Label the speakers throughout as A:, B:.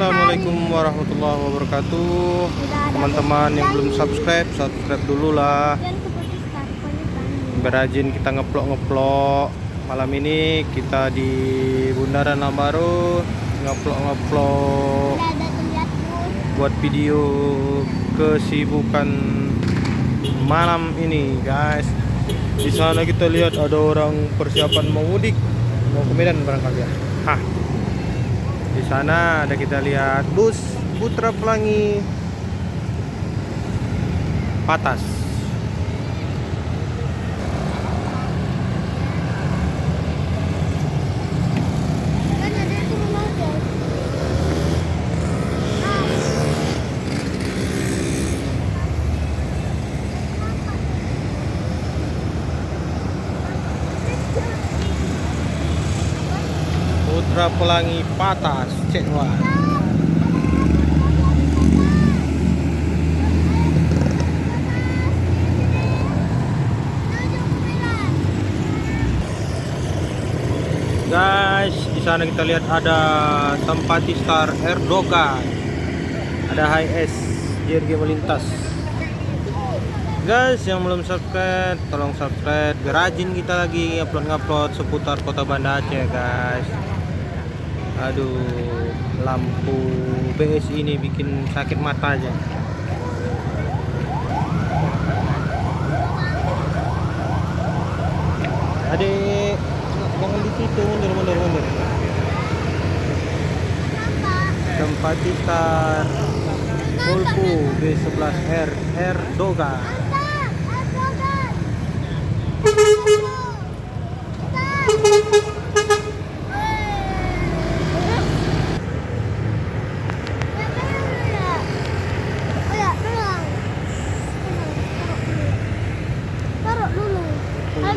A: Assalamualaikum warahmatullahi wabarakatuh. Teman-teman yang belum subscribe, subscribe dulu lah. Berajin kita ngeplok. Malam ini kita di Bundaran Lambaru ngeplok buat video kesibukan malam ini, guys. Di sana kita lihat ada orang persiapan mau mudik, mau ke Medan barangkali ya. Di sana ada kita lihat bus Putra Pelangi Patas. Putra Pelangi Patas, cek wah. Guys, di sana kita lihat ada Sampati Star Erdogan, ada HS JRG melintas. Guys, yang belum subscribe, tolong subscribe. Gerajin kita lagi upload seputar kota Banda Aceh, guys. Aduh, lampu BS ini bikin sakit mata aja. Adik, jangan di situ, mundur. Tempat kita Volvo B11R Erdogan.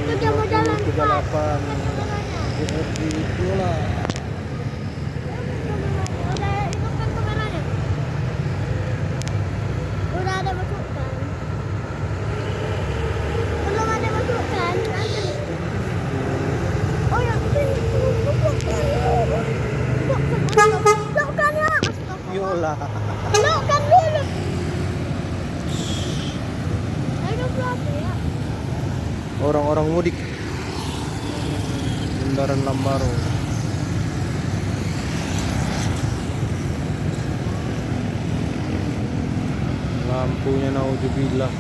B: Kita mau jalan
A: 38 JRG pula.
B: Udah itu kan kameranya. Udah ada masukan. Belum ada masukan. Oh ya, masukkan ya.
A: Yolah.
B: Masukkan dulu. Ayo berapa ya?
A: Orang-orang mudik Bundaran Lambaru. Lampunya naudzubillah.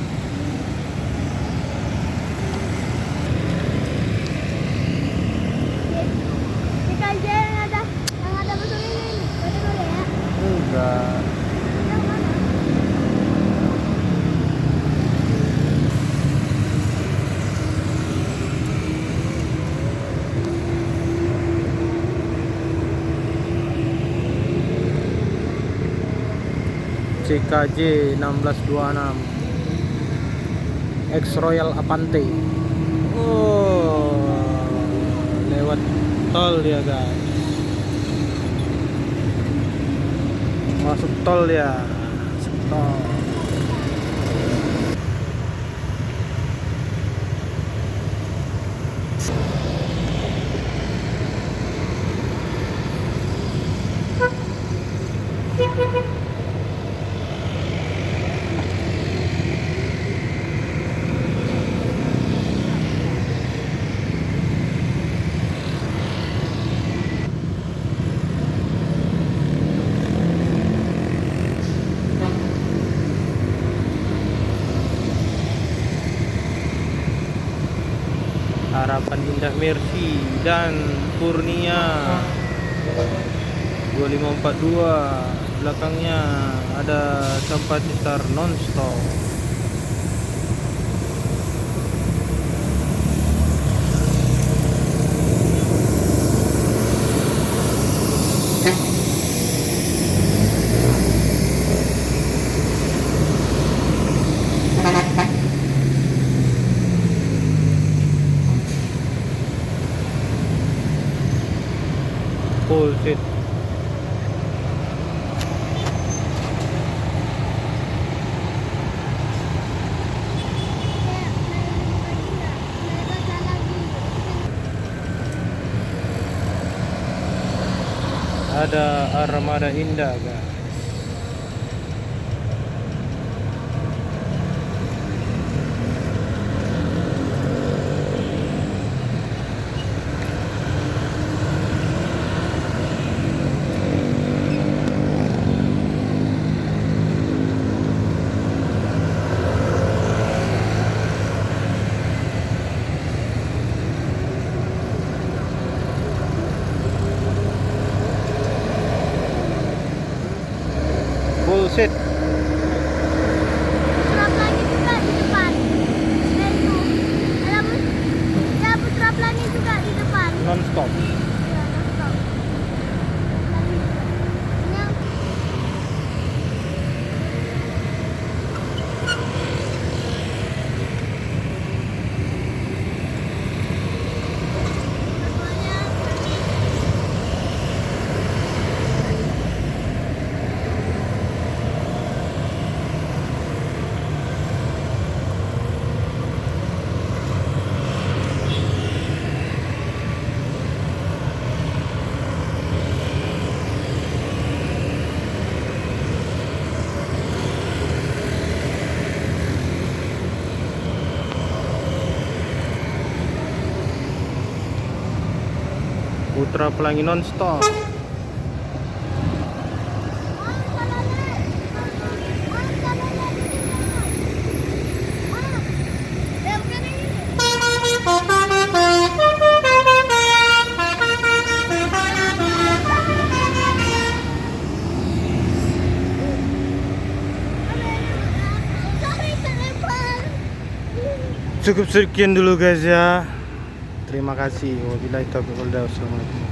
B: Kita aja yang ada masuk ini. Betul boleh ya?
A: Enggak.
B: Yang mana?
A: CKJ 1626 X Royal Avante. Oh, lewat tol dia, guys. Masuk tol ya. Tol. Harapan Indah Mercy dan Kurnia 2542. Belakangnya ada Sampati Star Nonstop. Full seat. ada Armada Indah guys. Bullshit.
B: Putra pelangi juga di depan. Nah itu. Ada ya putra pelangi juga di depan.
A: Non-stop.
B: Ya, stop. Yang
A: Putra Pelangi non-stop. Cukup sekian dulu guys ya. Terima kasih. Wabillahi taufiq wal hidayah. Wassalamualaikum.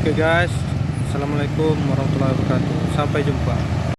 A: Oke guys, assalamualaikum warahmatullahi wabarakatuh. Sampai jumpa.